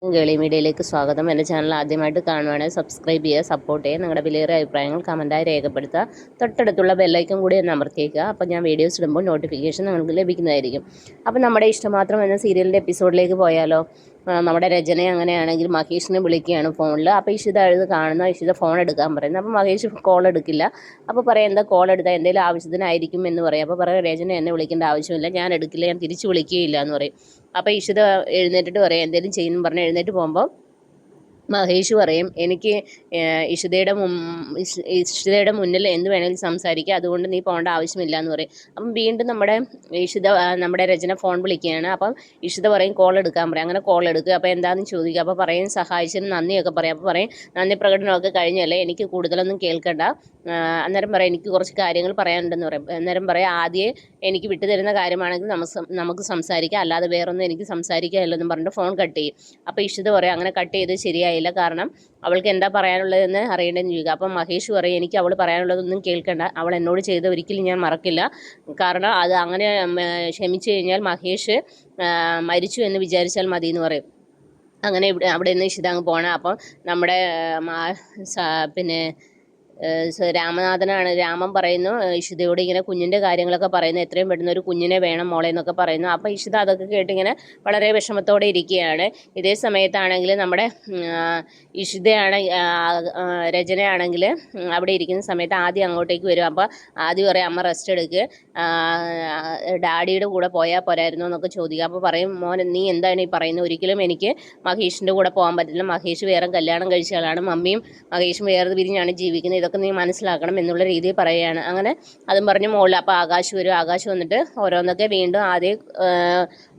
ഗേളി മീഡിയയിലേക്ക് സ്വാഗതം. എൻ്റെ ചാനൽ ആദ്യമായിട്ട് കാണുവാണെങ്കിൽ സബ്സ്ക്രൈബ് ചെയ്യുക, സപ്പോർട്ട് ചെയ്യുക. നിങ്ങളുടെ വിലയേറിയ അഭിപ്രായങ്ങൾ കമൻറ്റായി രേഖപ്പെടുത്തുക. തൊട്ടടുത്തുള്ള ബെല്ലൈക്കൺ കൂടി ഒന്ന് അമർത്തിയേക്കുക. അപ്പോൾ ഞാൻ വീഡിയോസ് ഇടുമ്പോൾ നോട്ടിഫിക്കേഷൻ നിങ്ങൾക്ക് ലഭിക്കുന്നതായിരിക്കും. അപ്പോൾ നമ്മുടെ ഇഷ്ടമാത്രം എന്ന സീരിയലിൻ്റെ എപ്പിസോഡിലേക്ക് പോയാലോ? നമ്മുടെ രചന അങ്ങനെയാണെങ്കിൽ മഹേഷിനെ വിളിക്കുകയാണ് ഫോണിൽ. അപ്പോൾ ഇഷിത ഇത് കാണുന്ന ഇഷിത ഫോൺ എടുക്കാൻ പറയുന്നത്. അപ്പോൾ മഹേഷ് കോൾ എടുക്കില്ല. അപ്പോൾ പറയാം എന്താ കോൾ എടുത്താൽ എന്തെങ്കിലും ആവശ്യത്തിനായിരിക്കും എന്ന് പറയും. അപ്പോൾ പറയാം രചന എന്നെ വിളിക്കേണ്ട ആവശ്യമില്ല, ഞാൻ എടുക്കില്ല, ഞാൻ തിരിച്ച് വിളിക്കുകയില്ല എന്ന് പറയും. അപ്പോൾ ഇഷിത എഴുന്നേറ്റിട്ട് പറയാം എന്തെങ്കിലും ചെയ്യുന്നു പറഞ്ഞ് എഴുന്നേറ്റ് പോകുമ്പോൾ മഹേഷ് പറയും എനിക്ക് ഇഷിതയുടെ മുന്നിൽ എന്ത് വേണമെങ്കിലും സംസാരിക്കുക, അതുകൊണ്ട് നീ പോകേണ്ട ആവശ്യമില്ല എന്ന് പറയും. അപ്പം വീണ്ടും നമ്മുടെ രചന ഫോൺ വിളിക്കുകയാണ്. അപ്പം ഇഷിത പറയും കോൾ എടുക്കാൻ പറയും. അങ്ങനെ കോൾ എടുക്കുക. അപ്പോൾ എന്താണെന്ന് ചോദിക്കുക. അപ്പോൾ പറയും സഹായിച്ചതിന് നന്ദിയൊക്കെ പറയും. അപ്പോൾ പറയും നന്ദി പ്രകടനമൊക്കെ കഴിഞ്ഞല്ലേ, എനിക്ക് കൂടുതലൊന്നും കേൾക്കണ്ട. അന്നേരം പറയാം എനിക്ക് കുറച്ച് കാര്യങ്ങൾ പറയാനുണ്ടെന്ന് പറയും. അന്നേരം പറയാം ആദ്യം എനിക്ക് വിട്ടുതരുന്ന കാര്യമാണെങ്കിൽ നമുക്ക് സംസാരിക്കാം, അല്ലാതെ വേറൊന്നും എനിക്ക് സംസാരിക്കാനില്ലെന്നും പറഞ്ഞിട്ട് ഫോൺ കട്ട് ചെയ്യും. അപ്പോൾ ഇഷിത പറയും അങ്ങനെ കട്ട് ചെയ്ത് ശരിയായില്ല, കാരണം അവൾക്ക് എന്താ പറയാനുള്ളതെന്ന് അറിയേണ്ടതെന്ന് ചോദിക്കുക. അപ്പം മഹേഷ് പറയും എനിക്ക് അവൾ പറയാനുള്ളതൊന്നും കേൾക്കണ്ട, അവൾ എന്നോട് ചെയ്ത് ഒരിക്കലും ഞാൻ മറക്കില്ല, കാരണം അത് അങ്ങനെ ക്ഷമിച്ചു കഴിഞ്ഞാൽ മഹേഷ് മരിച്ചു എന്ന് വിചാരിച്ചാൽ മതി എന്ന് പറയും. അങ്ങനെ അവിടെ നിന്ന് ഇഷിത അങ്ങ് പോകണം. അപ്പം നമ്മുടെ പിന്നെ രാമനാഥനാണ് രാമൻ പറയുന്നു ഇഷിതയോട് ഇങ്ങനെ കുഞ്ഞിൻ്റെ കാര്യങ്ങളൊക്കെ പറയുന്നു, എത്രയും പെട്ടെന്ന് ഒരു കുഞ്ഞിനെ വേണം മോളെ എന്നൊക്കെ പറയുന്നു. അപ്പോൾ ഇഷിത അതൊക്കെ കേട്ടിങ്ങനെ വളരെ വിഷമത്തോടെ ഇരിക്കുകയാണ്. ഇതേ സമയത്താണെങ്കിൽ നമ്മുടെ ഇഷിതയാണ് രചനയാണെങ്കിൽ അവിടെ ഇരിക്കുന്ന സമയത്ത് ആദ്യം അങ്ങോട്ടേക്ക് വരും. അപ്പോൾ ആദ്യം പറയും അമ്മ റെസ്റ്റ് എടുക്ക്, ഡാഡിയുടെ കൂടെ പോയാൽ പോരായിരുന്നു എന്നൊക്കെ ചോദിക്കുക. അപ്പോൾ പറയും മോൻ നീ എന്താണ് ഈ പറയുന്നത്, ഒരിക്കലും എനിക്ക് മഹേഷിൻ്റെ കൂടെ പോകാൻ പറ്റില്ല, മഹേഷ് വേറെ കല്യാണം കഴിച്ച ആളാണ്, മമ്മിയും മഹേഷും വേറെ പിരിഞ്ഞാണ് ജീവിക്കുന്നത്, ഇതൊക്കെ നീ മനസ്സിലാക്കണം എന്നുള്ള രീതിയിൽ പറയുകയാണ്. അങ്ങനെ അതും പറഞ്ഞ് മുകളിൽ അപ്പോൾ ആകാശ് വരും. ആകാശ് വന്നിട്ട് ഓരോന്നൊക്കെ വീണ്ടും ആദ്യം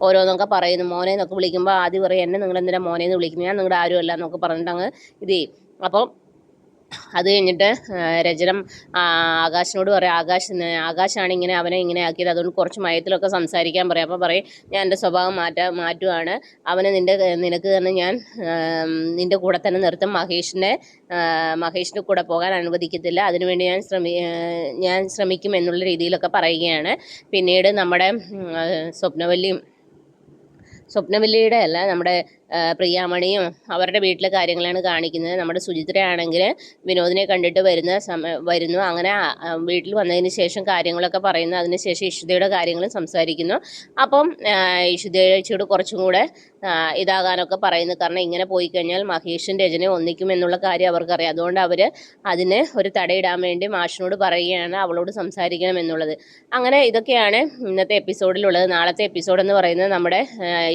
ഓരോന്നൊക്കെ പറയുന്നു. മോനെ എന്നൊക്കെ വിളിക്കുമ്പോൾ ആദ്യം പറയും എന്നെ നിങ്ങൾ എന്തിനാ മോനെ എന്ന് വിളിക്കുന്നത്, ഞാൻ നിങ്ങളുടെ ആരുമല്ല എന്നൊക്കെ പറഞ്ഞിട്ട് അങ്ങ് ഇത് ചെയ്യും. അപ്പോൾ അത് കഴിഞ്ഞിട്ട് രചനം ആകാശിനോട് പറയും ആകാശാണ് ഇങ്ങനെ അവനെ ഇങ്ങനെ ആക്കിയത്, അതുകൊണ്ട് കുറച്ച് മയത്തിലൊക്കെ സംസാരിക്കാൻ പറയും. അപ്പോൾ പറയും ഞാൻ എൻ്റെ സ്വഭാവം മാറ്റുവാണ്, അവനെ നിനക്ക് തന്നെ ഞാൻ നിൻ്റെ കൂടെ തന്നെ നിർത്തും, മഹേഷിൻ്റെ കൂടെ പോകാൻ അനുവദിക്കത്തില്ല, അതിനുവേണ്ടി ഞാൻ ശ്രമിക്കും എന്നുള്ള രീതിയിലൊക്കെ പറയുകയാണ്. പിന്നീട് നമ്മുടെ സ്വപ്നവല്ലിയുടെ അല്ല നമ്മുടെ പ്രിയാമണിയും അവരുടെ വീട്ടിലെ കാര്യങ്ങളാണ് കാണിക്കുന്നത്. നമ്മുടെ സുചിത്രയാണെങ്കിൽ വിനോദിനെ കണ്ടിട്ട് വരുന്നു. അങ്ങനെ വീട്ടിൽ വന്നതിന് ശേഷം കാര്യങ്ങളൊക്കെ പറയുന്നു. അതിനുശേഷം ഇഷിതയുടെ കാര്യങ്ങളും സംസാരിക്കുന്നു. അപ്പം ഇഷിതയോട് കുറച്ചും കൂടെ ഇതാകാനൊക്കെ പറയുന്നു, കാരണം ഇങ്ങനെ പോയി കഴിഞ്ഞാൽ മഹേഷും രചനയും ഒന്നിക്കും എന്നുള്ള കാര്യം അവർക്കറിയാം. അതുകൊണ്ട് അവർ അതിന് ഒരു തടയിടാൻ വേണ്ടി മാഷിനോട് പറയുകയാണ് അവളോട് സംസാരിക്കണം എന്നുള്ളത്. അങ്ങനെ ഇതൊക്കെയാണ് ഇന്നത്തെ എപ്പിസോഡിലുള്ളത്. നാളത്തെ എപ്പിസോഡ് എന്ന് പറയുന്നത് നമ്മുടെ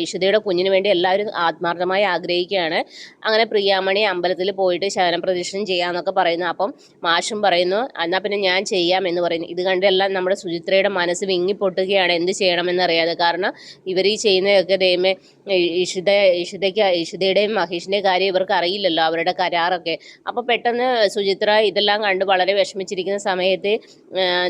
ഇഷിതയുടെ കുഞ്ഞിന് വേണ്ടി എല്ലാവരും ആത്മാർത്ഥമായി ആഗ്രഹിക്കുകയാണ്. അങ്ങനെ പ്രിയാമണി അമ്പലത്തിൽ പോയിട്ട് ശയനപ്രദക്ഷിണം ചെയ്യാമെന്നൊക്കെ പറയുന്നു. അപ്പം മാഷും പറയുന്നു എന്നാൽ പിന്നെ ഞാൻ ചെയ്യാം എന്ന് പറയുന്നു. ഇത് കണ്ടെല്ലാം നമ്മുടെ സുചിത്രയുടെ മനസ്സ് വിങ്ങിപ്പൊട്ടുകയാണ്, എന്ത് ചെയ്യണമെന്നറിയാതെ. കാരണം ഇവർ ഈ ചെയ്യുന്നതൊക്കെ ദൈവമേ ഇഷിതയുടെയും മഹേഷിൻ്റെയും കാര്യം ഇവർക്ക് അറിയില്ലല്ലോ, അവരുടെ കരാറൊക്കെ. അപ്പോൾ പെട്ടെന്ന് സുചിത്ര ഇതെല്ലാം കണ്ട് വളരെ വിഷമിച്ചിരിക്കുന്ന സമയത്ത്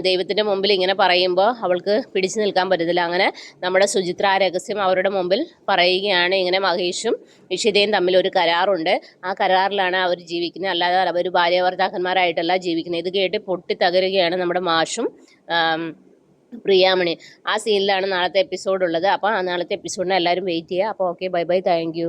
ദൈവത്തിൻ്റെ മുമ്പിൽ ഇങ്ങനെ പറയുമ്പോൾ അവൾക്ക് പിടിച്ചു നിൽക്കാൻ പറ്റത്തില്ല. അങ്ങനെ നമ്മുടെ സുചിത്ര ആ രഹസ്യം അവരുടെ മുമ്പിൽ പറയുകയാണ്. ഇങ്ങനെ മഹേഷും ഇഷിതയും തമ്മിൽ ഒരു കരാറുണ്ട്, ആ കരാറിലാണ് അവർ ജീവിക്കുന്നത്, അല്ലാതെ അവർ ഭാര്യാഭർത്താക്കന്മാരായിട്ടല്ല ജീവിക്കുന്നത്. ഇത് കേട്ട് പൊട്ടിത്തകരുകയാണ് നമ്മുടെ മാഷും പ്രിയാമണി. ആ സീനിലാണ് നാളത്തെ എപ്പിസോഡ് ഉള്ളത്. അപ്പോൾ ആ നാളത്തെ എപ്പിസോഡിന് എല്ലാവരും വെയിറ്റ് ചെയ്യുക. അപ്പോൾ okay, bye bye, thank you.